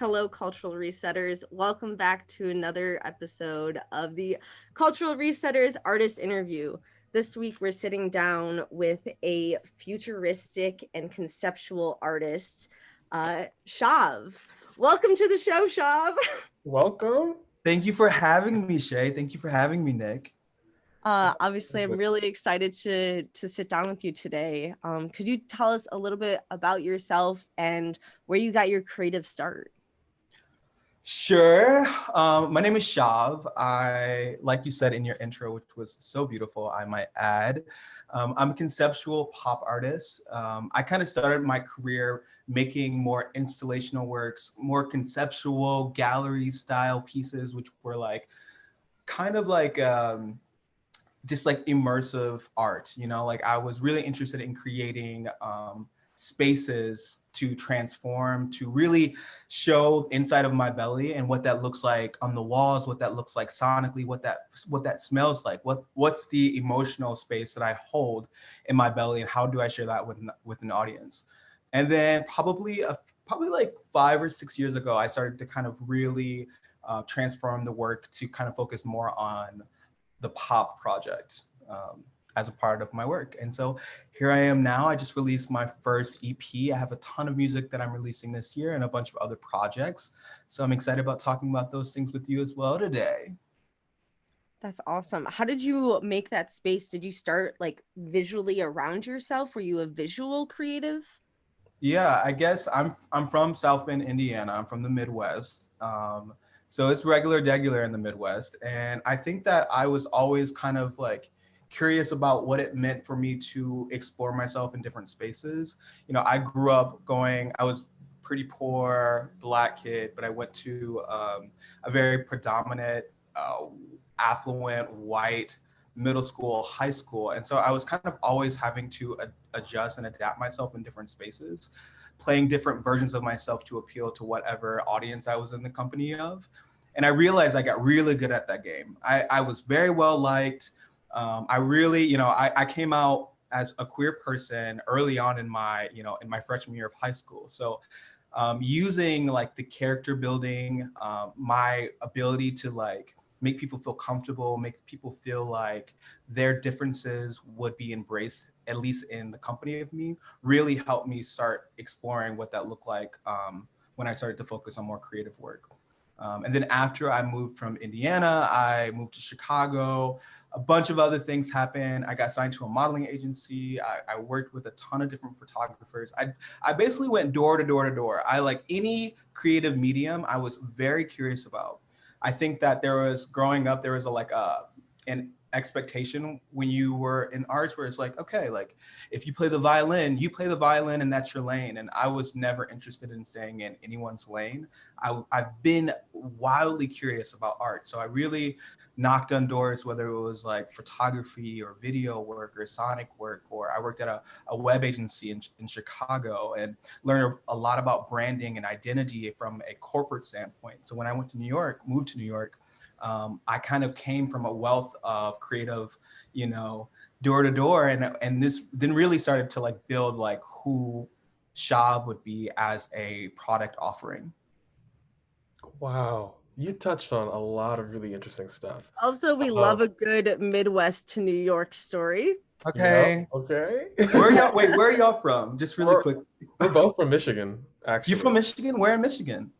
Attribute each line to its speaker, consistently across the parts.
Speaker 1: Hello, cultural resetters. Welcome back to another episode of the Cultural Resetters Artist Interview. This week, we're sitting down with a futuristic and conceptual artist, CHAV. Welcome to the show, CHAV.
Speaker 2: Welcome.
Speaker 3: Thank you for having me, Shay. Thank you for having me, Nick.
Speaker 1: Obviously, I'm really excited to sit down with you today. Could you tell us a little bit about yourself and where you got your creative start?
Speaker 3: Sure. My name is Shav. Like you said in your intro, which was so beautiful, I might add, I'm a conceptual pop artist. I kind of started my career making more installational works, more conceptual gallery style pieces, which were like kind of like just like immersive art, like I was really interested in creating spaces to transform, to really show inside of my belly and what that looks like on the walls, what that looks like sonically, what that smells like, what's the emotional space that I hold in my belly, and how do I share that with an audience. And then probably like 5 or 6 years ago, I started to kind of really transform the work to kind of focus more on the pop project as a part of my work. And so here I am now. I just released my first EP. I have a ton of music that I'm releasing this year and a bunch of other projects. So I'm excited about talking about those things with you as well today.
Speaker 1: That's awesome. How did you make that space? Did you start like visually around yourself? Were you a visual creative?
Speaker 3: Yeah, I guess I'm from South Bend, Indiana. I'm from the Midwest. So it's regular in the Midwest. And I think that I was always kind of like curious about what it meant for me to explore myself in different spaces. I grew up I was pretty poor Black kid, but I went to a very predominant, affluent, white middle school, high school. And so I was kind of always having to adjust and adapt myself in different spaces, playing different versions of myself to appeal to whatever audience I was in the company of. And I realized I got really good at that game. I was very well liked. I really, I came out as a queer person early on in my freshman year of high school. So using like the character building, my ability to like make people feel comfortable, make people feel like their differences would be embraced, at least in the company of me, really helped me start exploring what that looked like when I started to focus on more creative work. And then after I moved from Indiana, I moved to Chicago. A bunch of other things happened. I got signed to a modeling agency. I worked with a ton of different photographers. I basically went door to door to door. I like any creative medium I was very curious about. I think that growing up, there was an expectation when you were in arts where it's like, okay, like if you play the violin, you play the violin and that's your lane. And I was never interested in staying in anyone's lane. I've been wildly curious about art. So I really knocked on doors, whether it was like photography or video work or sonic work, or I worked at a web agency in Chicago and learned a lot about branding and identity from a corporate standpoint. So when I moved to New York, I kind of came from a wealth of creative, door to door, and this then really started to like build like who CHAV would be as a product offering.
Speaker 2: Wow. You touched on a lot of really interesting stuff.
Speaker 1: Also, we love a good Midwest to New York story.
Speaker 3: Okay.
Speaker 2: Yeah, okay.
Speaker 3: Where are y'all from? Just really quick.
Speaker 2: We're both from Michigan, actually.
Speaker 3: You're from Michigan? Where in Michigan?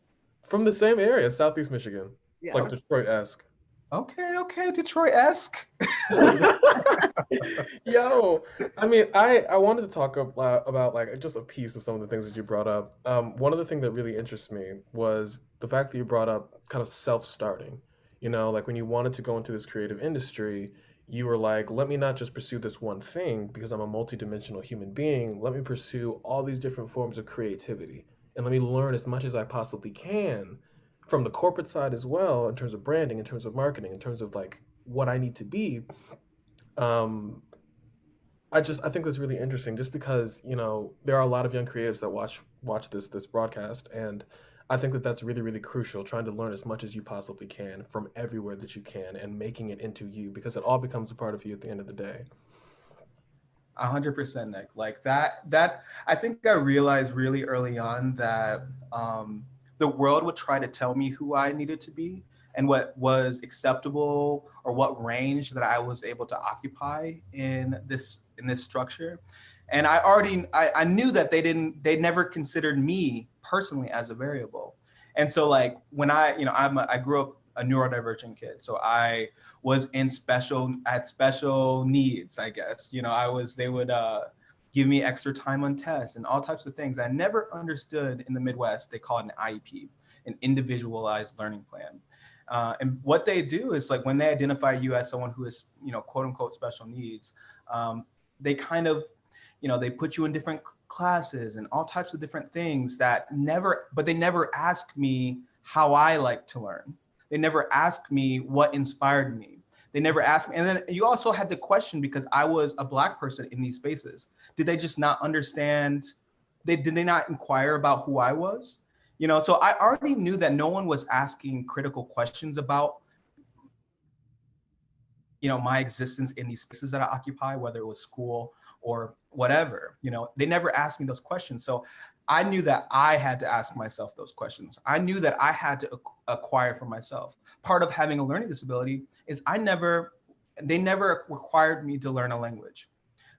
Speaker 2: From the same area, Southeast Michigan. It's like Detroit-esque.
Speaker 3: Okay, Detroit-esque.
Speaker 2: Yo, I mean, I wanted to talk about like just a piece of some of the things that you brought up. One of the things that really interests me was the fact that you brought up kind of self-starting. Like when you wanted to go into this creative industry, you were like, let me not just pursue this one thing because I'm a multidimensional human being. Let me pursue all these different forms of creativity and let me learn as much as I possibly can from the corporate side as well, in terms of branding, in terms of marketing, in terms of like what I need to be. um I think that's really interesting just because, there are a lot of young creatives that watch this broadcast, and I think that that's really, really crucial, trying to learn as much as you possibly can from everywhere that you can and making it into you, because it all becomes a part of you at the end of the day.
Speaker 3: 100%, Nick. Like that I think I realized really early on that the the world would try to tell me who I needed to be and what was acceptable or what range that I was able to occupy in this structure. And I knew that they never considered me personally as a variable. And so like when I grew up a neurodivergent kid. So I was at special needs, I guess. They would give me extra time on tests and all types of things. I never understood in the Midwest, they call it an IEP, an individualized learning plan. And what they do is like when they identify you as someone who is, quote unquote special needs, they kind of, they put you in different classes and all types of different things but they never ask me how I like to learn. They never asked me what inspired me. They never asked me. And then you also had to question, because I was a Black person in these spaces. Did they just not understand? Did they not inquire about who I was? So I already knew that no one was asking critical questions about, my existence in these spaces that I occupy, whether it was school or whatever. They never asked me those questions. So I knew that I had to ask myself those questions. I knew that I had to acquire for myself. Part of having a learning disability is they never required me to learn a language.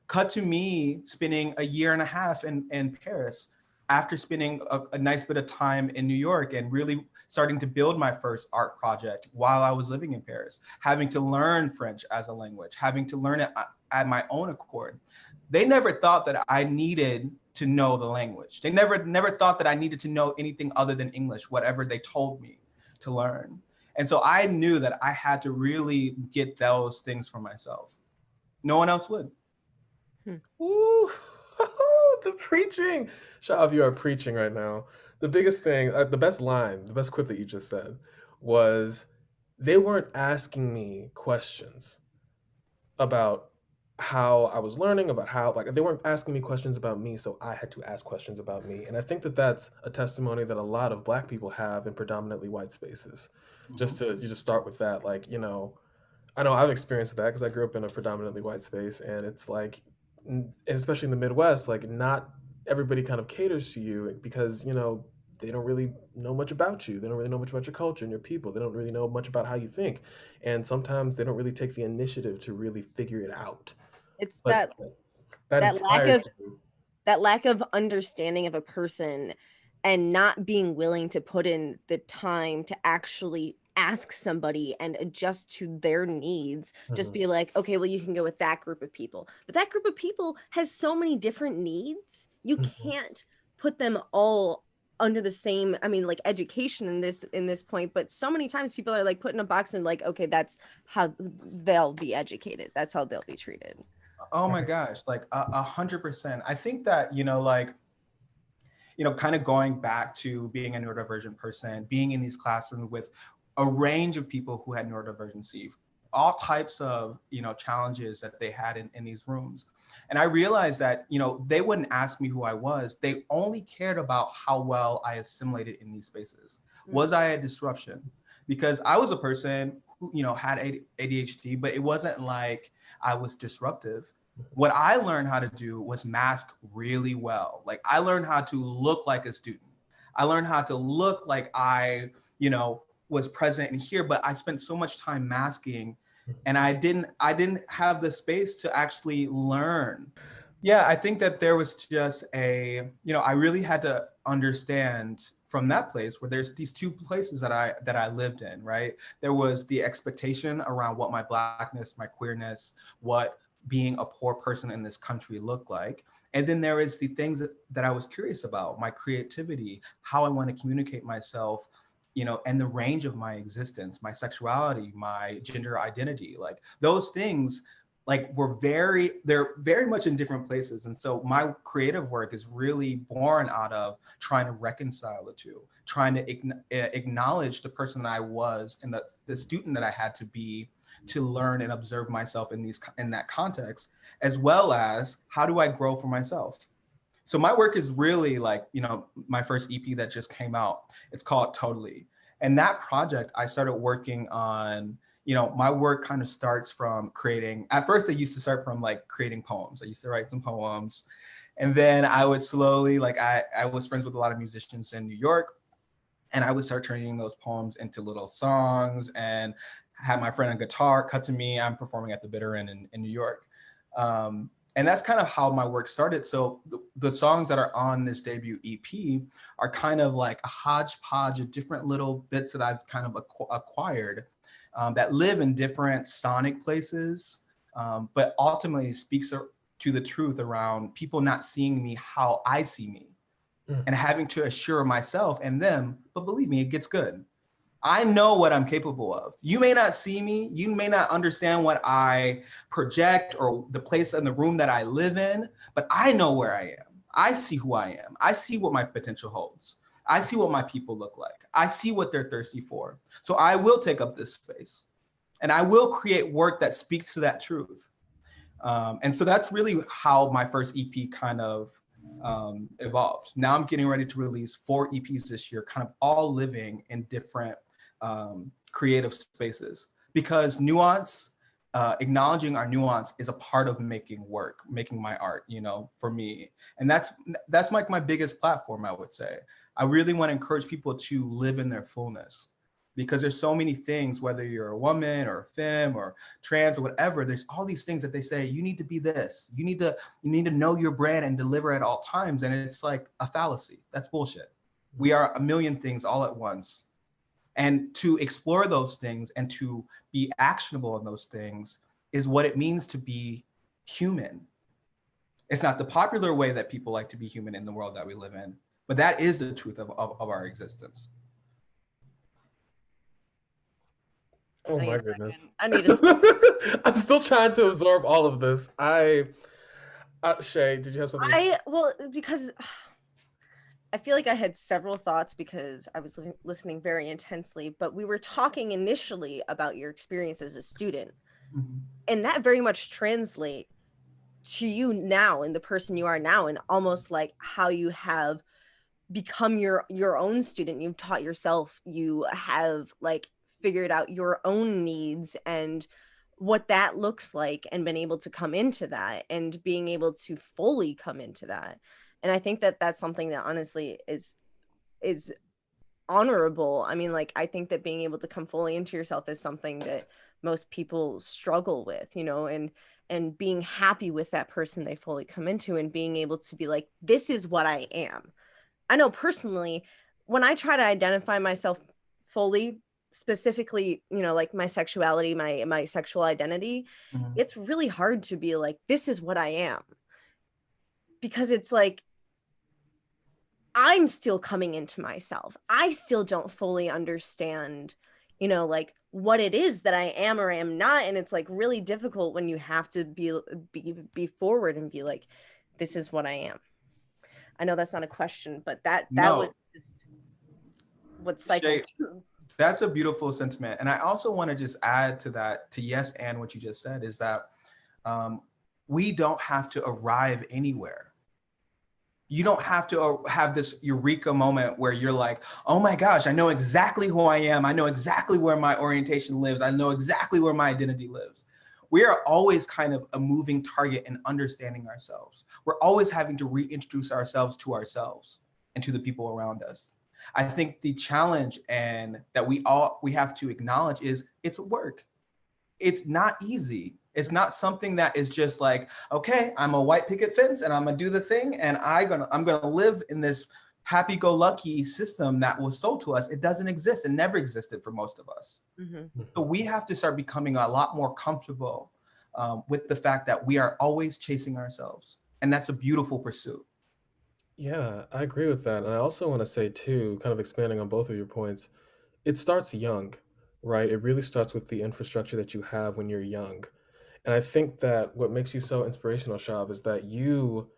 Speaker 3: Cut to me spending a year and a half in Paris after spending a nice bit of time in New York and really starting to build my first art project while I was living in Paris, having to learn French as a language, having to learn it at my own accord. They never thought that I needed to know the language. They never thought that I needed to know anything other than English, whatever they told me to learn. And so I knew that I had to really get those things for myself. No one else would.
Speaker 2: Ooh, the preaching. Shav, you are preaching right now. The biggest thing, the best line, the best quip that you just said was, they weren't asking me questions about how I was learning, about how, like, they weren't asking me questions about me, so I had to ask questions about me. And I think that that's a testimony that a lot of Black people have in predominantly white spaces. You just start with that, like, I know I've experienced that because I grew up in a predominantly white space, and it's like, and especially in the Midwest, like not everybody kind of caters to you because they don't really know much about you. They don't really know much about your culture and your people. They don't really know much about how you think, and sometimes they don't really take the initiative to really figure it out.
Speaker 1: It's
Speaker 2: But that
Speaker 1: that lack
Speaker 2: inspires
Speaker 1: of
Speaker 2: you.
Speaker 1: understanding of a person, and not being willing to put in the time to actually ask somebody and adjust to their needs. Just
Speaker 2: Mhm,
Speaker 1: be like, okay, well, you can go with that group of people, but that group of people has so many different needs, you
Speaker 2: mhm.
Speaker 1: can't put them all under the same, I mean, like, education in this point. But so many times people are like put in a box and like, okay, that's how they'll be educated, that's how they'll be treated.
Speaker 3: Oh my gosh, like 100%. I think that, like, kind of going back to being a neurodivergent person, being in these classrooms with a range of people who had neurodivergency, all types of, challenges that they had in these rooms. And I realized that, they wouldn't ask me who I was. They only cared about how well I assimilated in these spaces. Was I a disruption? Because I was a person who, had ADHD, but it wasn't like I was disruptive. What I learned how to do was mask really well. Like I learned how to look like a student. I learned how to look like I, was present in here, but I spent so much time masking, and I didn't have the space to actually learn. Yeah, I think that there was just I really had to understand from that place where there's these two places that I lived in, right? There was the expectation around what my Blackness, my queerness, what being a poor person in this country looked like. And then there is the things that I was curious about, my creativity, how I want to communicate myself, and the range of my existence, my sexuality, my gender identity, like those things, like they're very much in different places. And so my creative work is really born out of trying to reconcile the two, trying to acknowledge the person that I was and the student that I had to be to learn and observe myself in that context, as well as how do I grow for myself. So my work is really like, my first EP that just came out, it's called Totally. And that project, I started working on, my work kind of starts from creating, at first I used to start from like creating poems. I used to write some poems. And then I would slowly, like I was friends with a lot of musicians in New York. And I would start turning those poems into little songs and have my friend on guitar cut to me. I'm performing at the Bitter End in New York. And that's kind of how my work started. So the songs that are on this debut EP are kind of like a hodgepodge of different little bits that I've kind of acquired that live in different sonic places, but ultimately speaks to the truth around people not seeing me how I see me and having to assure myself and them, but believe me, it gets good. I know what I'm capable of. You may not see me, you may not understand what I project or the place in the room that I live in, but I know where I am. I see who I am. I see what my potential holds. I see what my people look like. I see what they're thirsty for. So I will take up this space and I will create work that speaks to that truth. And so that's really how my first EP kind of evolved. Now I'm getting ready to release 4 EPs this year, kind of all living in different creative spaces, because nuance, acknowledging our nuance is a part of making work, making my art, you know, for me. And that's like my biggest platform, I would say. I really want to encourage people to live in their fullness, because there's so many things, whether you're a woman or a femme or trans or whatever, there's all these things that they say, you need to be this, you need to know your brand and deliver at all times. And it's like a fallacy. That's bullshit. We are a million things all at once. And to explore those things and to be actionable in those things is what it means to be human. It's not the popular way that people like to be human in the world that we live in, but that is the truth of our existence.
Speaker 2: Oh my goodness.
Speaker 1: I need a
Speaker 2: I'm still trying to absorb all of this. Shay, did you have something?
Speaker 1: because I feel like I had several thoughts because I was listening very intensely, but we were talking initially about your experience as a student.
Speaker 3: Mm-hmm.
Speaker 1: And that very much translate to you now and the person you are now, and almost like how you have become your own student. You've taught yourself, you have like figured out your own needs and what that looks like, and been able to come into that and being able to fully come into that. And I think that that's something that honestly is honorable. I mean, like, I think that being able to come fully into yourself is something that most people struggle with, you know, and being happy with that person they fully come into, and being able to be like, this is what I am. I know personally, when I try to identify myself fully, specifically, you know, like my sexuality, my sexual identity,
Speaker 3: Mm-hmm.
Speaker 1: it's really hard to be like, this is what I am. Because it's like, I'm still coming into myself. I still don't fully understand, you know, like what it is that I am or am not. And it's like really difficult when you have to be forward and be like, this is what I am. I know that's not a question, but that was
Speaker 3: No,
Speaker 1: just what cycled
Speaker 3: Shay,
Speaker 1: through.
Speaker 3: that's a beautiful sentiment. And I also want to just add to that, to yes, and what you just said, is that we don't have to arrive anywhere. You don't have to have this eureka moment where you're like, oh my gosh, I know exactly who I am. I know exactly where my orientation lives. I know exactly where my identity lives. We are always kind of a moving target in understanding ourselves. We're always having to reintroduce ourselves and to the people around us. I think the challenge and that we have to acknowledge is it's work. It's not easy. It's not something that is just like, okay, I'm a white picket fence and I'm gonna do the thing and I'm gonna live in this happy-go-lucky system that was sold to us. It doesn't exist. It never existed for most of us.
Speaker 1: Mm-hmm.
Speaker 3: So we have to start becoming a lot more comfortable with the fact that we are always chasing ourselves, and that's a beautiful pursuit.
Speaker 2: Yeah, I agree with that. And I also want to say, too, kind of expanding on both of your points, it starts young, right? It really starts with the infrastructure that you have when you're young. And I think that what makes you so inspirational, Shab, is that you,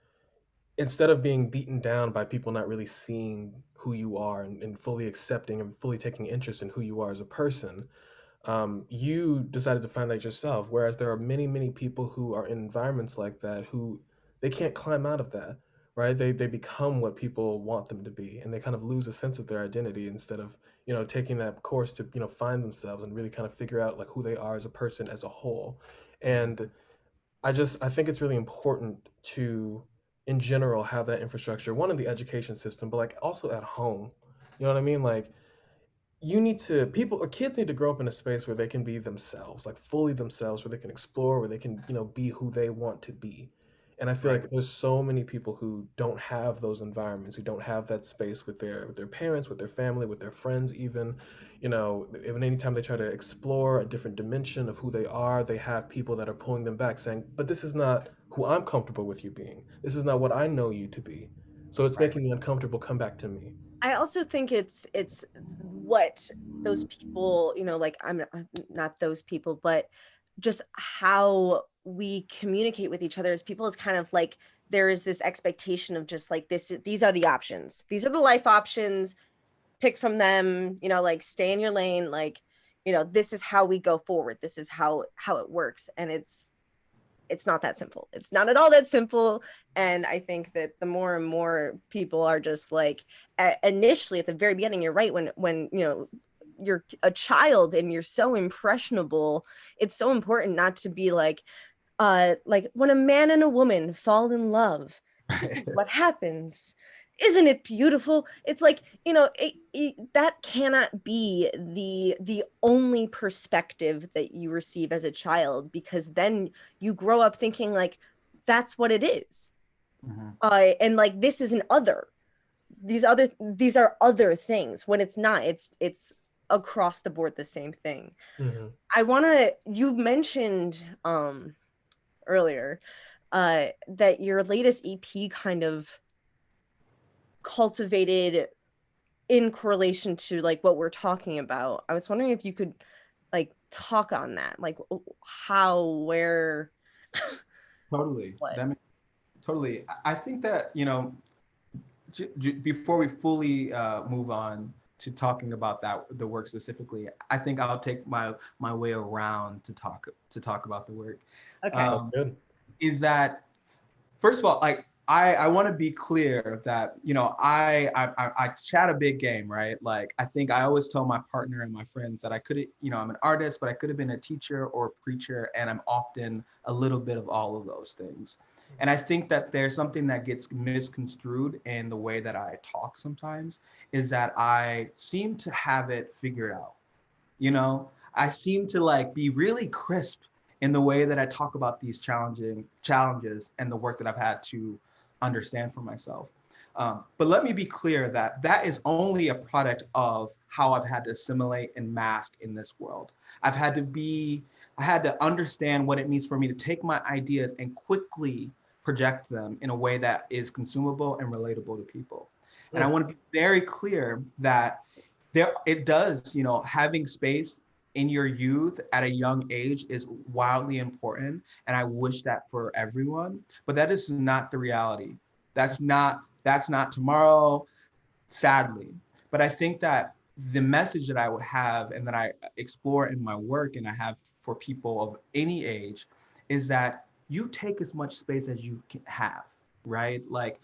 Speaker 2: instead of being beaten down by people not really seeing who you are and fully accepting and fully taking interest in who you are as a person, you decided to find that yourself. Whereas there are many, many people who are in environments like that who they can't climb out of that, right? They become what people want them to be, and they kind of lose a sense of their identity instead of taking that course to find themselves and really kind of figure out like who they are as a person as a whole. And I think it's really important to, in general, have that infrastructure. One in the education system, but like also at home. You know what I mean? Like you need to people or kids need to grow up in a space where they can be themselves, like fully themselves, where they can explore, where they can, be who they want to be. And I feel
Speaker 3: Right.
Speaker 2: like there's so many people who don't have those environments, who don't have that space with their parents, with their family, with their friends even. Even anytime they try to explore a different dimension of who they are, they have people that are pulling them back saying, but this is not who I'm comfortable with you being. This is not what I know you to be. So it's
Speaker 3: Right.
Speaker 2: making me uncomfortable. Come back to me.
Speaker 1: I also think it's what those people, like I'm not those people, but just how we communicate with each other as people is kind of like there is this expectation of just like these are the options. These are the life options. Pick from them, like stay in your lane, like, this is how we go forward. This is how it works. And it's not that simple. It's not at all that simple. And I think that the more and more people are just like, initially at the very beginning, you're right. When you're a child and you're so impressionable, it's so important not to be like when a man and a woman fall in love, this is what happens. Isn't it beautiful? It's like, that cannot be the only perspective that you receive as a child, because then you grow up thinking like that's what it is.
Speaker 3: Mhm.
Speaker 1: And like this is an other. These are other things when it's not. It's across the board the same thing.
Speaker 2: Hmm.
Speaker 1: You mentioned earlier that your latest EP kind of cultivated in correlation to like what we're talking about. I was wondering if you could like talk on that, like how, where,
Speaker 3: Totally.
Speaker 1: what.
Speaker 3: Totally. I think that, before we fully move on to talking about the work specifically, I think I'll take my way around to talk about the work.
Speaker 1: Okay.
Speaker 2: That's
Speaker 3: Um,
Speaker 2: good.
Speaker 3: is that first of all, like I want to be clear that I chat a big game, right? Like I think I always tell my partner and my friends that I could, I'm an artist, but I could have been a teacher or a preacher, and I'm often a little bit of all of those things. And I think that there's something that gets misconstrued in the way that I talk sometimes, is that I seem to have it figured out. I seem to like be really crisp in the way that I talk about these challenging challenges and the work that I've had to understand for myself. But let me be clear that that is only a product of how I've had to assimilate and mask in this world. I had to understand what it means for me to take my ideas and quickly project them in a way that is consumable and relatable to people. And I
Speaker 2: Mm.
Speaker 3: want to be very clear that it does, having space in your youth at a young age is wildly important, and I wish that for everyone, but that is not the reality. That's not tomorrow, sadly. But I think that the message that I would have and that I explore in my work and I have for people of any age is that you take as much space as you can have, right? Like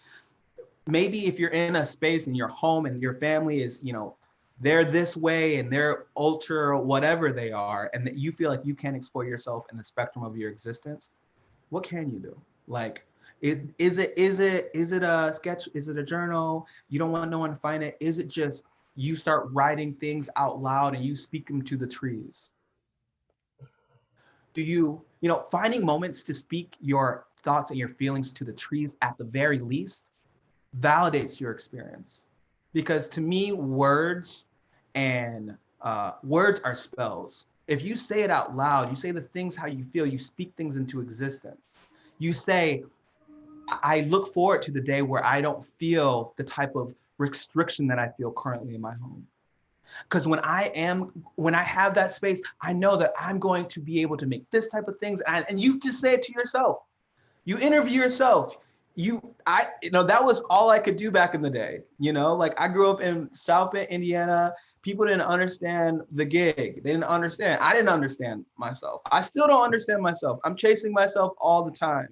Speaker 3: maybe if you're in a space in your home and your family is, they're this way and they're ultra whatever they are, and that you feel like you can't explore yourself in the spectrum of your existence, what can you do? Like, is it a sketch? Is it a journal? You don't want no one to find it. Is it just you start writing things out loud and you speak them to the trees? Do finding moments to speak your thoughts and your feelings to the trees at the very least validates your experience, because to me words are spells. If you say it out loud, you say the things how you feel, you speak things into existence. You say, I look forward to the day where I don't feel the type of restriction that I feel currently in my home, because when I have that space, I know that I'm going to be able to make this type of things, and you just say it to yourself. You interview yourself. That was all I could do back in the day. Like I grew up in South Bend, Indiana. People didn't understand the gig. They didn't understand. I didn't understand myself. I still don't understand myself. I'm chasing myself all the time.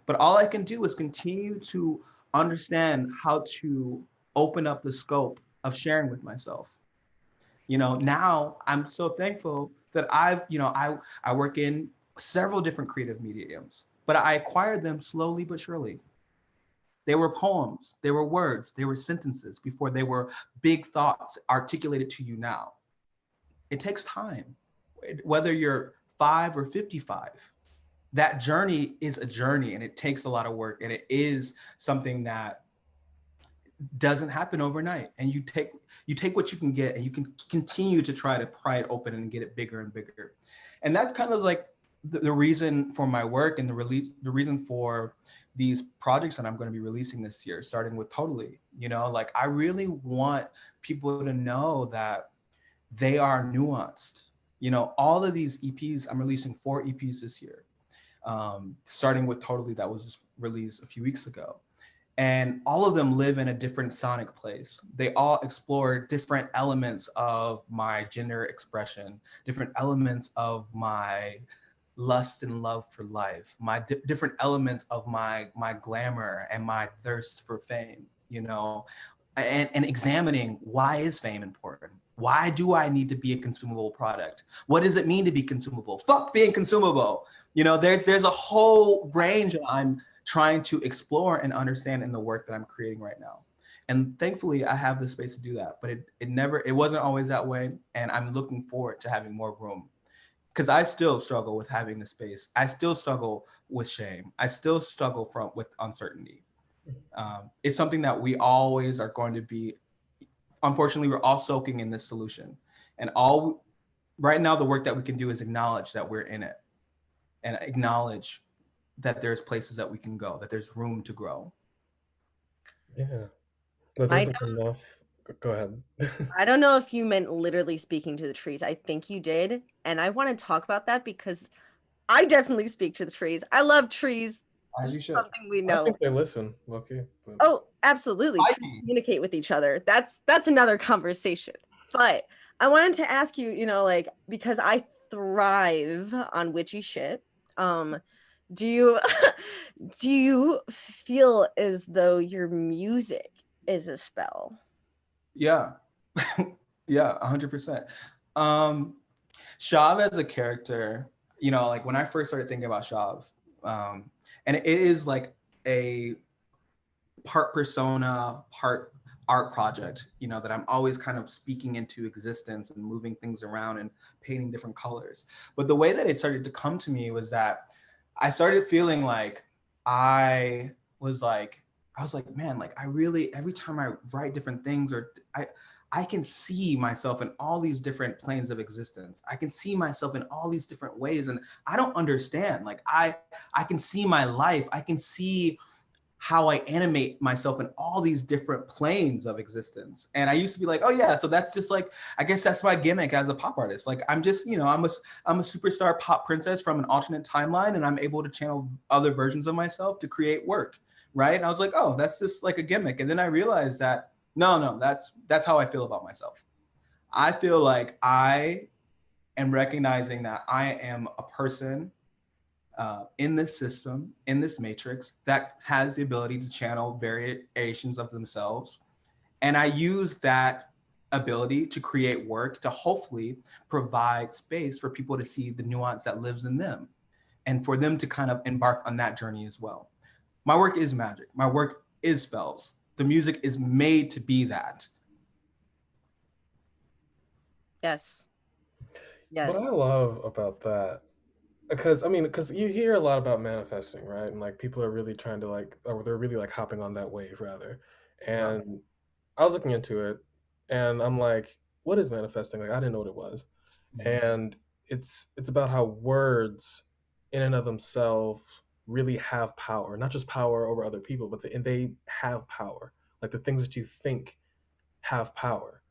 Speaker 3: But all I can do is continue to understand how to open up the scope of sharing with myself. Now I'm so thankful that I work in several different creative mediums, but I acquired them slowly but surely. They were poems, they were words, they were sentences before they were big thoughts articulated to you now. It takes time, whether you're 5 or 55. That journey is a journey, and it takes a lot of work, and it is something that doesn't happen overnight. And you take what you can get, and you can continue to try to pry it open and get it bigger and bigger. And that's kind of like the reason for my work, and the reason for these projects that I'm going to be releasing this year, starting with Totally. Like, I really want people to know that they are nuanced. All of these EPs, I'm releasing 4 EPs this year, starting with Totally, that was just released a few weeks ago. And all of them live in a different sonic place. They all explore different elements of my gender expression, different elements of my lust and love for life, my different elements of my glamour and my thirst for fame, and examining, why is fame important? Why do I need to be a consumable product? What does it mean to be consumable? Fuck being consumable. There's a whole range that I'm trying to explore and understand in the work that I'm creating right now. And thankfully I have the space to do that, but it wasn't always that way. And I'm looking forward to having more room, because I still struggle with having the space. I still struggle with shame. I still struggle with uncertainty. It's something that we always are going to be, unfortunately, we're all soaking in this solution. And right now, the work that we can do is acknowledge that we're in it, and acknowledge that there's places that we can go, that there's room to grow.
Speaker 2: Yeah. But
Speaker 1: I
Speaker 2: there's enough. Go ahead.
Speaker 1: I don't know if you meant literally speaking to the trees. I think you did. And I want to talk about that because I definitely speak to the trees. I love trees.
Speaker 3: As
Speaker 1: This
Speaker 3: you
Speaker 1: is
Speaker 3: should.
Speaker 1: something we
Speaker 2: I
Speaker 1: know.
Speaker 2: think they listen, Loki. But...
Speaker 1: Oh, absolutely. Trees communicate with each other. That's another conversation. But I wanted to ask you, like, because I thrive on witchy shit. Do you do you feel as though your music is a spell?
Speaker 3: Yeah. Yeah, 100%. CHAV as a character, like when I first started thinking about CHAV, and it is like a part persona, part art project, that I'm always kind of speaking into existence and moving things around and painting different colors. But the way that it started to come to me was that I started feeling like I was like, man, like I really, every time I write different things, or I can see myself in all these different planes of existence. I can see myself in all these different ways, and I don't understand. Like I can see my life. I can see how I animate myself in all these different planes of existence. And I used to be like, oh yeah, so that's just like, I guess that's my gimmick as a pop artist. Like I'm just, I'm a superstar pop princess from an alternate timeline, and I'm able to channel other versions of myself to create work, right? And I was like, oh, that's just like a gimmick. And then I realized that no, that's how I feel about myself. I feel like I am recognizing that I am a person in this system, in this matrix, that has the ability to channel variations of themselves. And I use that ability to create work to hopefully provide space for people to see the nuance that lives in them, and for them to kind of embark on that journey as well. My work is magic. My work is spells. The music is made to be that.
Speaker 1: Yes.
Speaker 2: What I
Speaker 1: Yes.
Speaker 2: love about that, because you hear a lot about manifesting, right? And like people are really trying to like, or they're really like hopping on that wave rather.
Speaker 3: Yeah.
Speaker 2: And I was looking into it, and I'm like, what is manifesting? Like I didn't know what it was. And it's about how words in and of themselves really have power, not just power over other people, but they have power. Like the things that you think have power,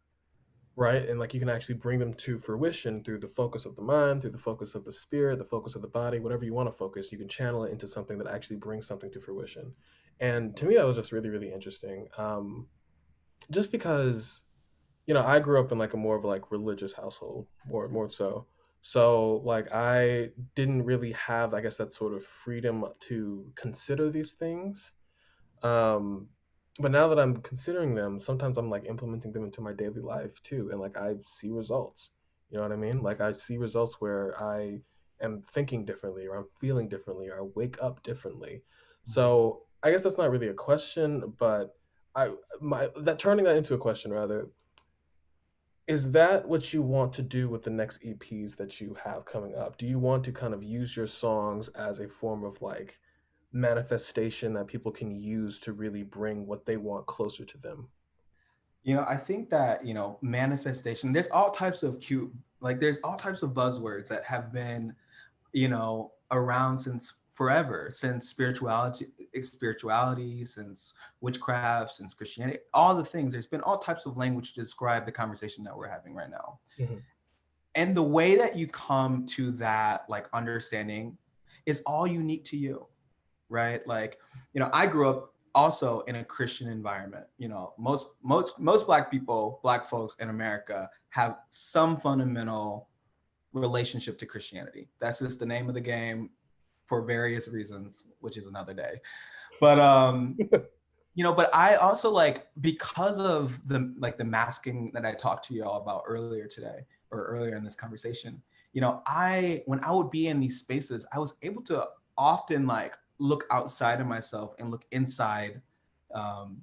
Speaker 2: right? And like you can actually bring them to fruition through the focus of the mind, through the focus of the spirit, the focus of the body, whatever you want to focus, you can channel it into something that actually brings something to fruition. And to me, that was just really, really interesting. Just because, I grew up in like a more of like religious household, more so. So like I didn't really have, I guess, that sort of freedom to consider these things. Um, but now that I'm considering them, sometimes I'm like implementing them into my daily life too, and like I see results. You know what I mean? Like I see results where I am thinking differently, or I'm feeling differently, or I wake up differently. So I guess that's not really a question, but I my that turning that into a question rather, is that what you want to do with the next EPs that you have coming up? Do you want to kind of use your songs as a form of like manifestation that people can use to really bring what they want closer to them?
Speaker 3: I think that, manifestation, there's all types of cute, like there's all types of buzzwords that have been, around since forever, since spirituality, since witchcraft, since Christianity, all the things. There's been all types of language to describe the conversation that we're having right now.
Speaker 2: Mhm.
Speaker 3: And the way that you come to that like understanding is all unique to you, right? Like, I grew up also in a Christian environment. Most black folks in America have some fundamental relationship to Christianity. That's just the name of the game for various reasons, which is another day. But but I also like, because of the masking that I talked to y'all about earlier today, or earlier in this conversation, when I would be in these spaces, I was able to often like look outside of myself and look inside, um,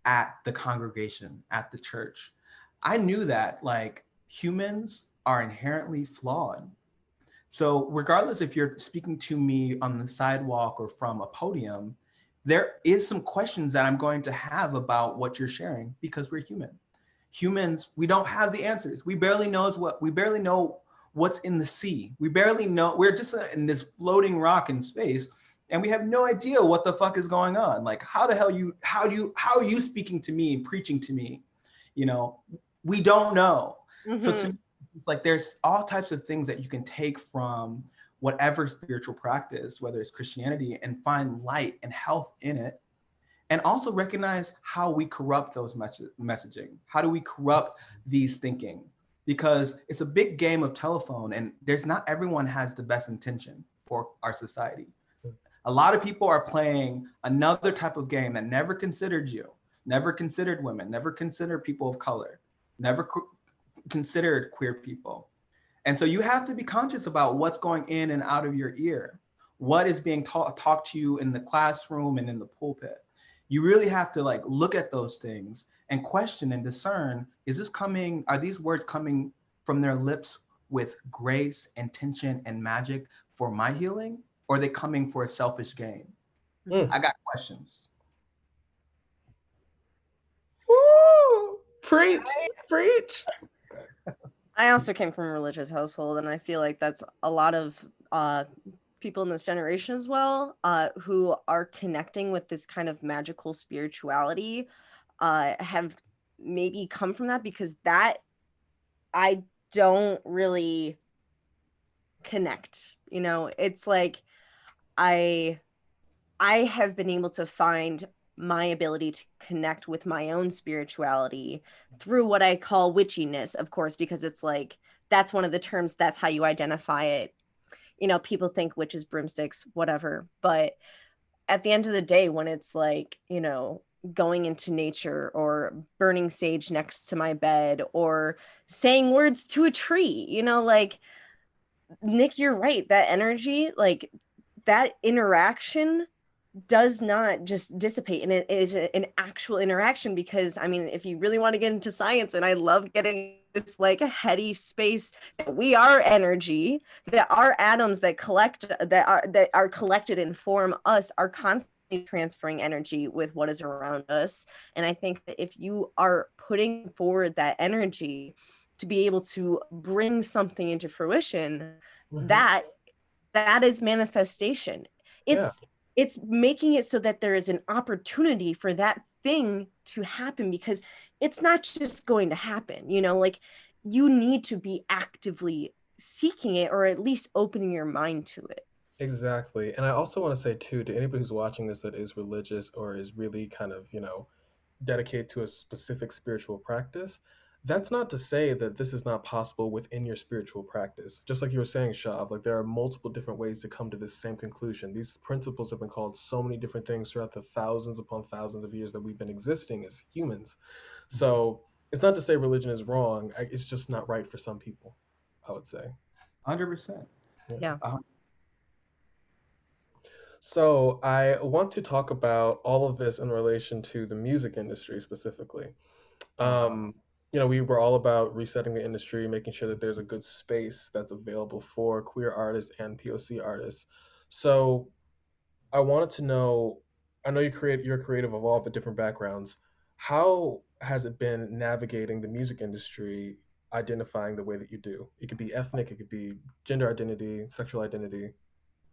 Speaker 3: at the congregation, at the church. I knew that like humans are inherently flawed. So regardless if you're speaking to me on the sidewalk or from a podium, there is some questions that I'm going to have about what you're sharing, because we're human. Humans, we don't have the answers. We barely know what's in the sea. We barely know, we're just in this floating rock in space, and we have no idea what the fuck is going on. Like, how are you speaking to me and preaching to me? You know, we don't know. So to
Speaker 1: Mm-hmm.
Speaker 3: me, it's like there's all types of things that you can take from whatever spiritual practice, whether it's Christianity, and find light and health in it. And also recognize how we corrupt those messaging. How do we corrupt these thinking? Because it's a big game of telephone, and there's not everyone has the best intention for our society. A lot of people are playing another type of game that never considered you, never considered women, never considered people of color, never considered queer people. And so you have to be conscious about what's going in and out of your ear, what is being talked to you in the classroom and in the pulpit. You really have to like look at those things and question and discern, are these words coming from their lips with grace, intention, and magic for my healing? Or are they coming for a selfish gain?
Speaker 2: Mm.
Speaker 3: I got questions.
Speaker 2: Woo! Preach, preach.
Speaker 1: I also came from a religious household, and I feel like that's a lot of people in this generation as well, who are connecting with this kind of magical spirituality, have maybe come from that, because that I don't really connect. It's like I I have been able to find my ability to connect with my own spirituality through what I call witchiness, of course, because it's like that's one of the terms, that's how you identify it. People think witches, broomsticks, whatever. But at the end of the day, when it's like, going into nature or burning sage next to my bed or saying words to a tree, like Nick, you're right. That energy, like that interaction does not just dissipate, and it is an actual interaction. Because I mean, if you really want to get into science, and I love getting this like heady space, that we are energy, that our atoms that are collected and form us are constantly transferring energy with what is around us. And I think that if you are putting forward that energy to be able to bring something into fruition,
Speaker 2: Mhm.
Speaker 1: that that is manifestation.
Speaker 2: Yeah,
Speaker 1: It's making it so that there is an opportunity for that thing to happen, because it's not just going to happen, like you need to be actively seeking it, or at least opening your mind to it.
Speaker 2: exactly. And I also want to say too, to anybody who's watching this that is religious or is really kind of, dedicated to a specific spiritual practice, that's not to say that this is not possible within your spiritual practice. Just like you were saying, Shav, like there are multiple different ways to come to this same conclusion. These principles have been called so many different things throughout the thousands upon thousands of years that we've been existing as humans. So it's not to say religion is wrong. It's just not right for some people, I would say.
Speaker 3: 100%.
Speaker 2: Yeah.
Speaker 1: Yeah.
Speaker 3: Uh,
Speaker 2: So I want to talk about all of this in relation to the music industry specifically.
Speaker 3: Uh-huh.
Speaker 2: Um, we were all about resetting the industry, making sure that there's a good space that's available for queer artists and POC artists. So I wanted to know, I know you're creative of all the different backgrounds. How has it been navigating the music industry, identifying the way that you do? It could be ethnic, it could be gender identity, sexual identity.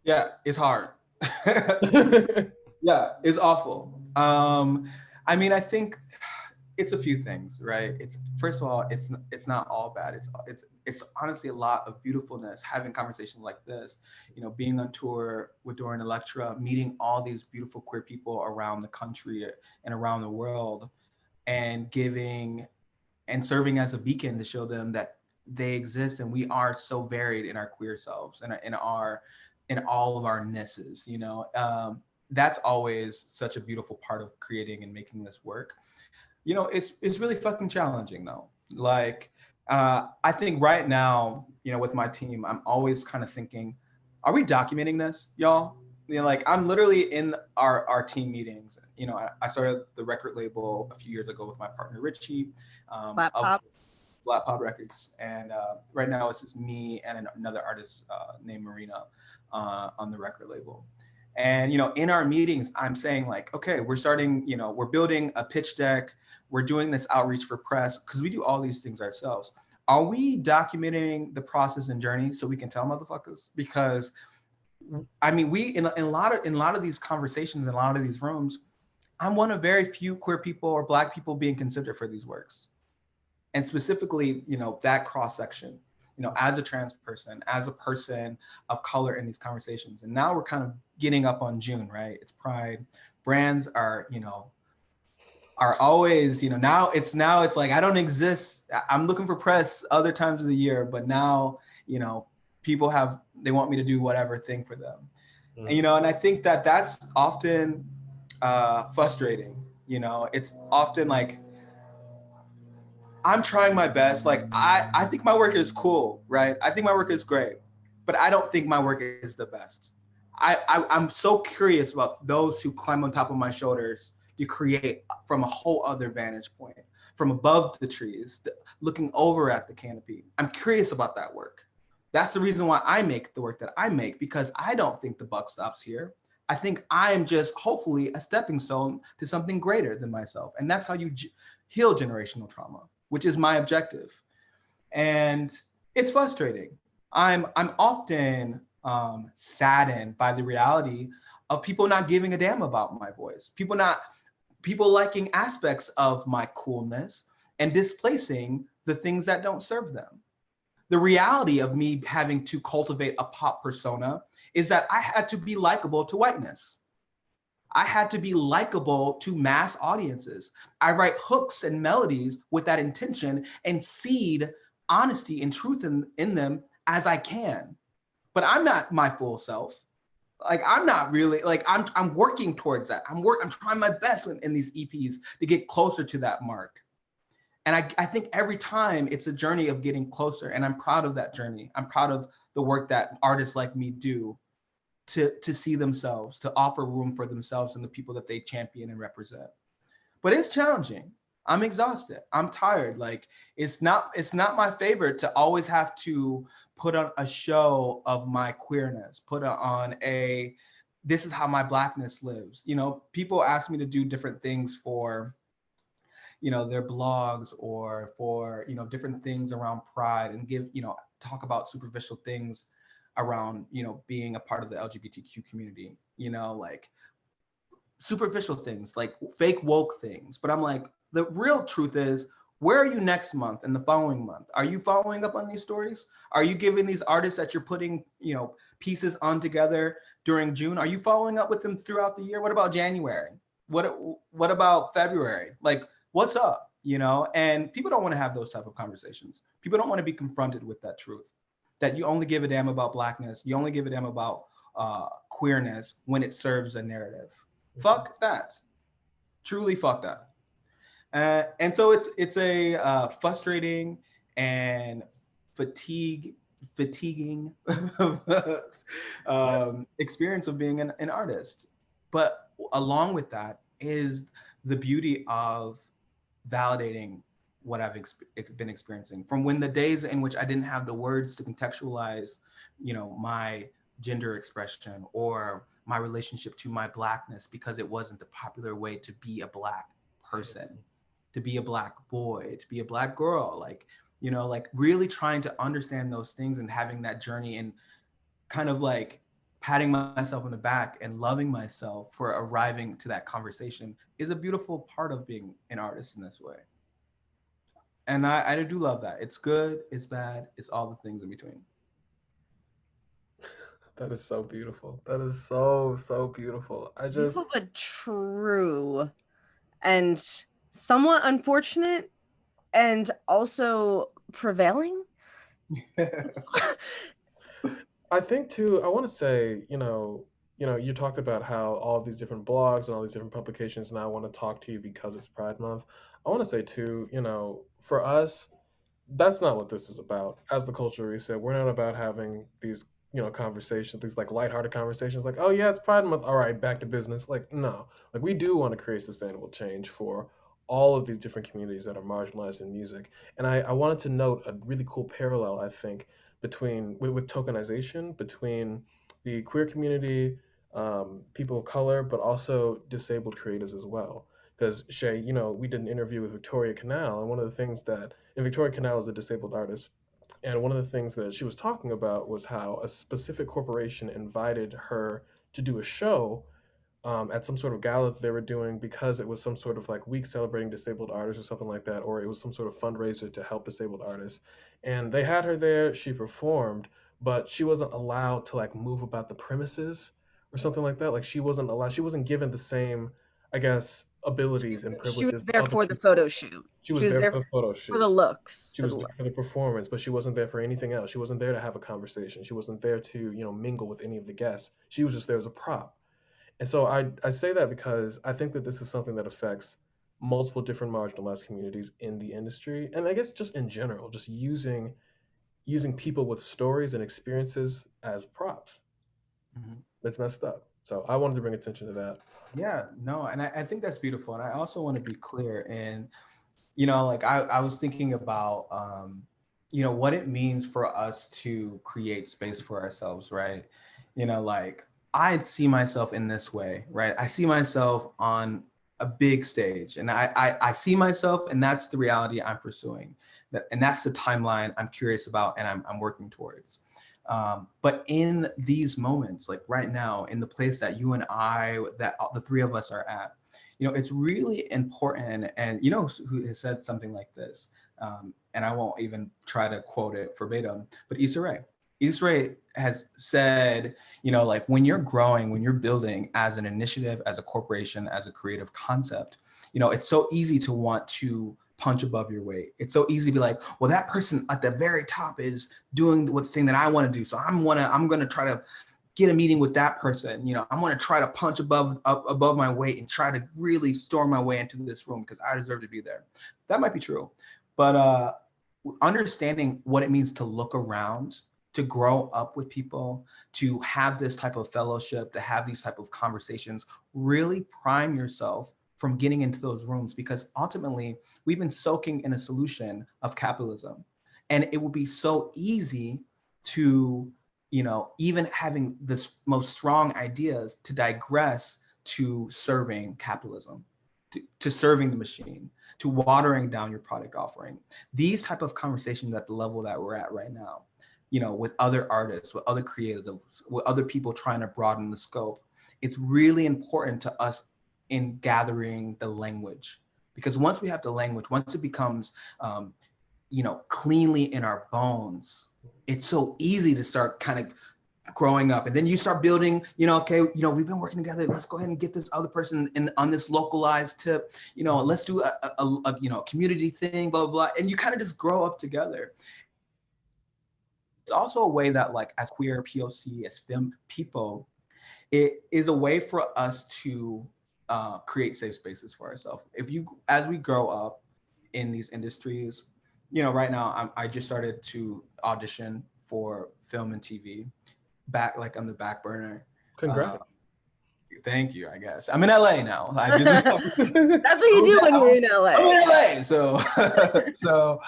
Speaker 3: Yeah, it's hard. Yeah, it's awful. I mean, I think it's a few things, right? It's first of all, it's not all bad. It's honestly a lot of beautifulness. Having conversations like this, being on tour with Dorian Electra, meeting all these beautiful queer people around the country and around the world, and giving and serving as a beacon to show them that they exist and we are so varied in our queer selves and in all of our nesses. That's always such a beautiful part of creating and making this work. It's really fucking challenging though. Like, I think right now, with my team, I'm always kind of thinking, are we documenting this, y'all? Like I'm literally in our team meetings. I started the record label a few years ago with my partner Richie, of
Speaker 1: Laptop.
Speaker 3: Flat Pod Records, and right now it's just me and another artist named Marina on the record label. And in our meetings, I'm saying like, okay, we're starting. We're building a pitch deck. We're doing this outreach for press because we do all these things ourselves. Are we documenting the process and journey so we can tell motherfuckers? Because I mean, we in a lot of these conversations in a lot of these rooms, I'm one of very few queer people or Black people being considered for these works, and specifically, that cross section. As a trans person, as a person of color in these conversations, and now we're kind of getting up on June, right? It's Pride. Brands are always, now it's like I don't exist. I'm looking for press other times of the year, but now, people they want me to do whatever thing for them. And I think that that's often frustrating. It's often like I'm trying my best. Like I think my work is cool, right? I think my work is great, but I don't think my work is the best. I'm so curious about those who climb on top of my shoulders to create from a whole other vantage point, from above the trees, looking over at the canopy. I'm curious about that work. That's the reason why I make the work that I make, because I don't think the buck stops here. I think I'm just hopefully a stepping stone to something greater than myself. And that's how you heal generational trauma, which is my objective. And it's frustrating. I'm often saddened by the reality of people not giving a damn about my voice. People liking aspects of my coolness and displacing the things that don't serve them. The reality of me having to cultivate a pop persona is that I had to be likable to whiteness. I had to be likable to mass audiences. I write hooks and melodies with that intention and seed honesty and truth in them as I can. But I'm not my full self. Like I'm not really like I'm working towards that. I'm trying my best in these EPs to get closer to that mark. And I think every time it's a journey of getting closer, and I'm proud of that journey. I'm proud of the work that artists like me do to see themselves, to offer room for themselves and the people that they champion and represent. But it's challenging. I'm exhausted. I'm tired. Like it's not my favorite to always have to put on a show of my queerness, put on a this is how my Blackness lives. People ask me to do different things for their blogs or for different things around pride, and give talk about superficial things around being a part of the LGBTQ community, like superficial things like fake woke things. But I'm like, the real truth is, where are you next month and the following month? Are you following up on these stories? Are you giving these artists that you're putting pieces on together during June, are you following up with them throughout the year? What about January? What about February? Like, what's up? And people don't want to have those type of conversations. People don't want to be confronted with that truth, that you only give a damn about Blackness, you only give a damn about queerness when it serves a narrative. Fuck that. Truly fuck that. And so it's a frustrating and fatigue fatiguing experience of being an artist. But along with that is the beauty of validating what I've been experiencing from when the days in which I didn't have the words to contextualize, my gender expression or my relationship to my blackness because it wasn't the popular way to be a black person, to be a black boy, to be a black girl, like really trying to understand those things and having that journey and kind of like patting myself on the back and loving myself for arriving to that conversation is a beautiful part of being an artist in this way. And I do love that. It's good, it's bad, it's all the things in between.
Speaker 2: That is so beautiful. That is so, so beautiful. I just,
Speaker 1: Beautiful but true, and somewhat unfortunate, and also prevailing.
Speaker 2: I think too, I want to say, you talked about how all of these different blogs and all these different publications now want to talk to you because it's Pride Month. I want to say too, for us, that's not what this is about. As the culture reset, we're not about having these, conversations, these like lighthearted conversations like, oh yeah, it's Pride Month. All right, back to business. Like, no. Like we do want to create sustainable change for all of these different communities that are marginalized in music. And I wanted to note a really cool parallel, I think, with tokenization between the queer community, people of color, but also disabled creatives as well. Because Shay, we did an interview with Victoria Canal, and one of the things that, and Victoria Canal is a disabled artist, and one of the things that she was talking about was how a specific corporation invited her to do a show at some sort of gala that they were doing because it was some sort of like week celebrating disabled artists or something like that, or it was some sort of fundraiser to help disabled artists. And they had her there, she performed, but she wasn't allowed to like move about the premises or something like that. Like she wasn't given the same, I guess, abilities and
Speaker 1: She was
Speaker 2: privileges
Speaker 1: there
Speaker 2: other
Speaker 1: for the
Speaker 2: people.
Speaker 1: photo shoot.
Speaker 2: She
Speaker 1: She
Speaker 2: was
Speaker 1: was
Speaker 2: there
Speaker 1: there
Speaker 2: for the photo
Speaker 1: for the
Speaker 2: shoot.
Speaker 1: looks.
Speaker 2: She
Speaker 1: For the
Speaker 2: was there for the
Speaker 1: looks.
Speaker 2: performance, but she wasn't there for anything else. She wasn't there to have a conversation. She wasn't there to, mingle with any of the guests. She was just there as a prop. And so I say that because I think that this is something that affects multiple different marginalized communities in the industry. And I guess just in general, just using people with stories and experiences as props.
Speaker 3: Mhm.
Speaker 2: It's messed up. So I wanted to bring attention to that.
Speaker 3: Yeah, no, and I think that's beautiful. And I also want to be clear in, like I was thinking about, what it means for us to create space for ourselves, right? Like I see myself in this way, right? I see myself on a big stage and I see myself and that's the reality I'm pursuing. And that's the timeline I'm curious about and I'm working towards. But in these moments, like right now, in the place that you and I, that the three of us are at, it's really important. And who has said something like this? And I won't even try to quote it verbatim, but Issa Rae. Issa Rae has said, like when you're growing, when you're building as an initiative, as a corporation, as a creative concept, it's so easy to want to punch above your weight. It's so easy to be like, well, that person at the very top is doing the thing that I want to do. So I'm gonna try to get a meeting with that person. I'm gonna try to punch above my weight and try to really storm my way into this room because I deserve to be there. That might be true, but understanding what it means to look around, to grow up with people, to have this type of fellowship, to have these type of conversations, really prime yourself from getting into those rooms because ultimately we've been soaking in a solution of capitalism. And it will be so easy to, even having this most strong ideas to digress to serving capitalism, to serving the machine, to watering down your product offering. These type of conversations at the level that we're at right now, with other artists, with other creatives, with other people trying to broaden the scope, it's really important to us in gathering the language. Because once we have the language, once it becomes, cleanly in our bones, it's so easy to start kind of growing up. And then you start building, okay, we've been working together. Let's go ahead and get this other person in on this localized tip. Let's do a community thing, blah, blah, blah. And you kind of just grow up together. It's also a way that like as queer POC, as femme people, it is a way for us to create safe spaces for ourselves. As we grow up in these industries, right now I just started to audition for film and TV, back like on the back burner. Uh,
Speaker 2: Congrats.
Speaker 3: Thank you. I guess I'm in LA now. I just
Speaker 1: That's what you do when you're in LA.
Speaker 3: I'm in LA. So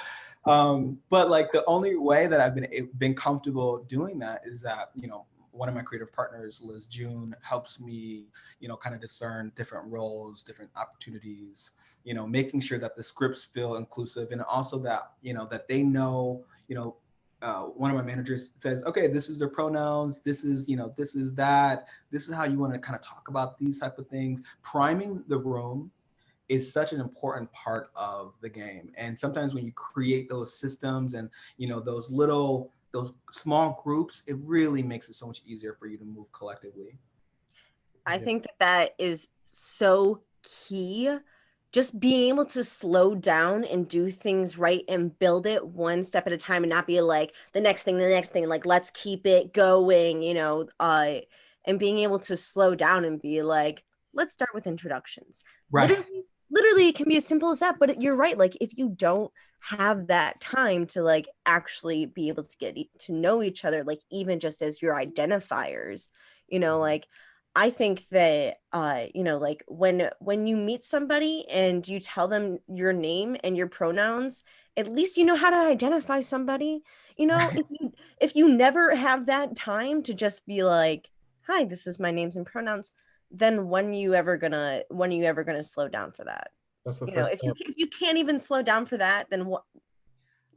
Speaker 3: but like the only way that I've been comfortable doing that is that, you know, one of my creative partners, Liz June, helps me, you know, kind of discern different roles, different opportunities, you know, making sure that the scripts feel inclusive, and also that, you know, that they know, you know, one of my managers says, okay, this is their pronouns, this is, you know, this is that, this is how you want to kind of talk about these type of things. Priming the room is such an important part of the game. And sometimes when you create those systems and, you know, those small groups, it really makes it so much easier for you to move collectively.
Speaker 1: I think that is so key. Just being able to slow down and do things right and build it one step at a time and not be like the next thing, like let's keep it going, you know, and being able to slow down and be like, let's start with introductions.
Speaker 3: Right.
Speaker 1: Literally it can be as simple as that, but you're right. Like if you don't have that time to like actually be able to get to know each other, like even just as your identifiers, you know, like I think that you know, like when you meet somebody and you tell them your name and your pronouns, at least you know how to identify somebody. You know, if you never have that time to just be like, "Hi, this is my names and pronouns," then when you ever gonna slow down for that?
Speaker 2: That's the
Speaker 1: You know,
Speaker 2: first step.
Speaker 1: if you can't even slow down for that, then what?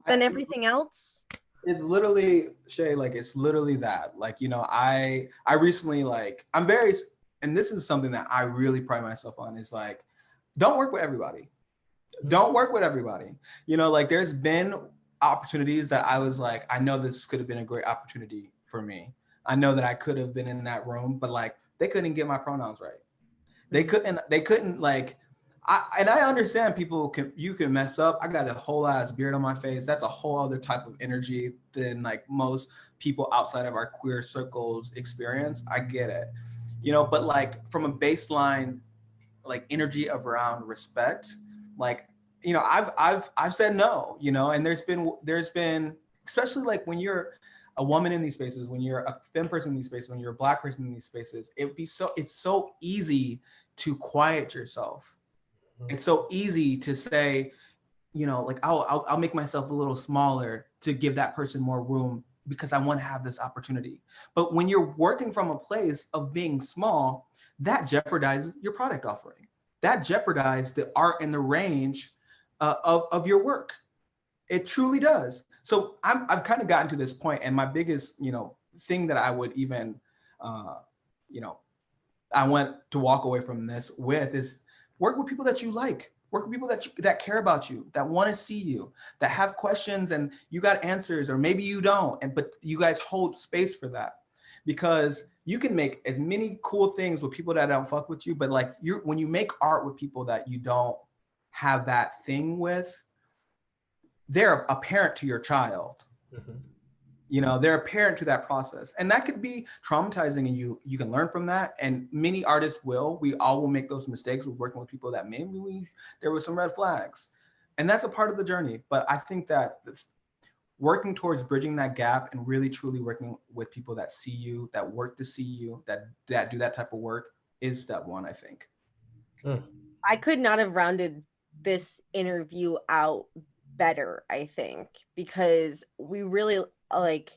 Speaker 1: Then everything else.
Speaker 3: It's literally, Shay, like it's literally that. Like, you know, I recently, like, I'm very, and this is something that I really pride myself on, is like, don't work with everybody. Don't work with everybody. You know, like there's been opportunities that I was like, I know this could have been a great opportunity for me. I know that I could have been in that room, but like they couldn't get my pronouns right. They couldn't like, I understand you can mess up. I got a whole ass beard on my face. That's a whole other type of energy than like most people outside of our queer circles experience. I get it, you know, but like from a baseline, like energy of around respect, like, you know, I've said no, you know, and there's been, especially like when you're a woman in these spaces, when you're a femme person in these spaces, when you're a Black person in these spaces, it's so easy to quiet yourself. It's so easy to say, you know, like I'll make myself a little smaller to give that person more room because I want to have this opportunity. But when you're working from a place of being small, that jeopardizes your product offering. That jeopardizes the art and the range of your work. It truly does. So I've kind of gotten to this point, and my biggest, you know, thing that I would even, you know, I want to walk away from this with is work with people that you like. Work with people that care about you, that want to see you, that have questions and you got answers, or maybe you don't, but you guys hold space for that, because you can make as many cool things with people that don't fuck with you, but like when you make art with people that you don't have that thing with, they're a parent to your child. Mm-hmm. You know, they're a parent to that process, and that could be traumatizing, and you can learn from that, and many artists we all will make those mistakes with working with people that maybe there were some red flags, and that's a part of the journey. But I think that working towards bridging that gap and really truly working with people that see you, that work to see you, that do that type of work is step one, I think.
Speaker 1: I could not have rounded this interview out better, I think, because we really like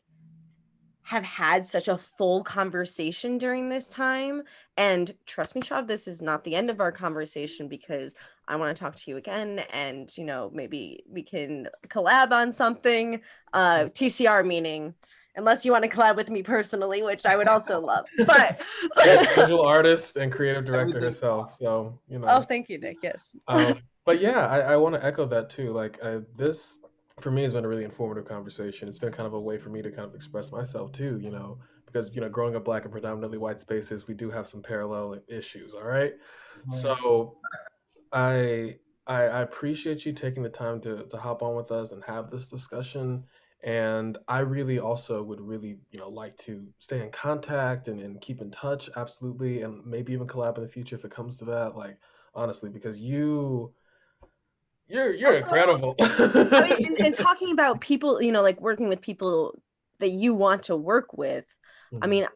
Speaker 1: have had such a full conversation during this time. And trust me, Chav, this is not the end of our conversation, because I want to talk to you again, and you know, maybe we can collab on something. TCR meaning, unless you want to collab with me personally, which I would also love. But
Speaker 2: visual artist and creative director herself, so you know.
Speaker 1: Oh, thank you, Nick. Yes.
Speaker 2: But yeah, I want to echo that too. Like this for me has been a really informative conversation. It's been kind of a way for me to kind of express myself too, you know, because you know, growing up Black and predominantly white spaces, we do have some parallel issues. All right, so I appreciate you taking the time to hop on with us and have this discussion. And I really also would really, you know, like to stay in contact and keep in touch, absolutely, and maybe even collab in the future if it comes to that. Like honestly, because you're also incredible.
Speaker 1: I mean, and talking about people, you know, like working with people that you want to work with. I
Speaker 2: Mhm.
Speaker 1: mean,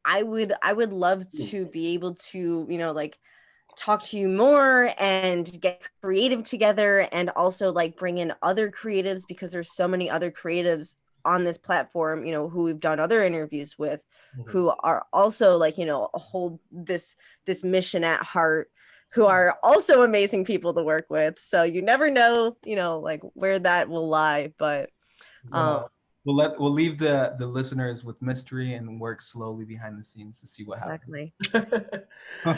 Speaker 1: I would love to be able to, you know, like talk to you more and get creative together, and also like bring in other creatives, because there's so many other creatives on this platform, you know, who we've done other interviews with,
Speaker 2: Mhm.
Speaker 1: who are also like, you know, hold this mission at heart, who are also amazing people to work with. So you never know, you know, like where that will lie. But um
Speaker 3: Well, we'll leave the listeners with mystery and work slowly behind the scenes to see what
Speaker 1: exactly, you
Speaker 3: happens.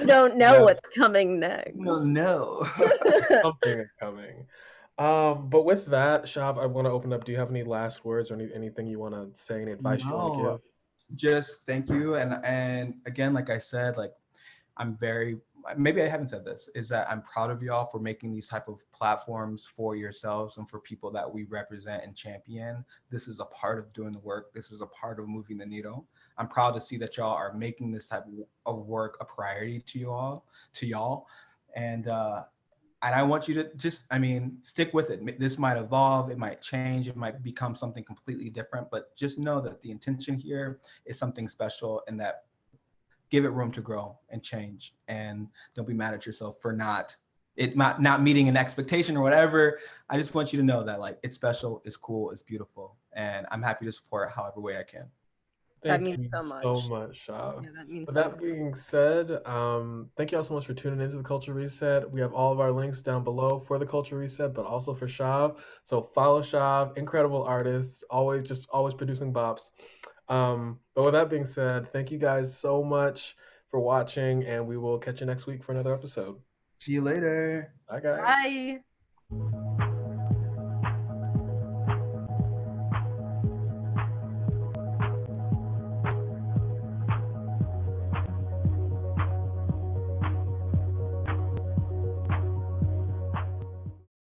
Speaker 1: don't know
Speaker 2: Yeah,
Speaker 1: what's coming next.
Speaker 3: No, no.
Speaker 2: something is coming. But with that, Shav, I want to open up. Do you have any last words or anything you want to say, any advice you want to
Speaker 3: No,
Speaker 2: give?
Speaker 3: just thank you. And again, like I said, like I'm very, maybe I haven't said this, is that I'm proud of y'all for making these type of platforms for yourselves and for people that we represent and champion. This is a part of doing the work. This is a part of moving the needle. I'm proud to see that y'all are making this type of work a priority to y'all. And I want you to just, I mean, stick with it. This might evolve, it might change, it might become something completely different, but just know that the intention here is something special, and that give it room to grow and change. And don't be mad at yourself for not meeting an expectation or whatever. I just want you to know that like it's special, it's cool, it's beautiful, and I'm happy to support however way I can.
Speaker 1: That
Speaker 2: Thank
Speaker 1: means
Speaker 2: you
Speaker 1: so
Speaker 2: so
Speaker 1: much.
Speaker 2: much, Shav.
Speaker 1: Yeah, that means
Speaker 2: With
Speaker 1: so
Speaker 2: that
Speaker 1: much.
Speaker 2: being said, thank you all so much for tuning into the Culture Reset. We have all of our links down below for the Culture Reset, but also for Shav. So follow Shav, incredible artist, always producing bops. But with that being said, thank you guys so much for watching, and we will catch you next week for another episode.
Speaker 3: See you later.
Speaker 2: Bye, guys.
Speaker 1: Bye.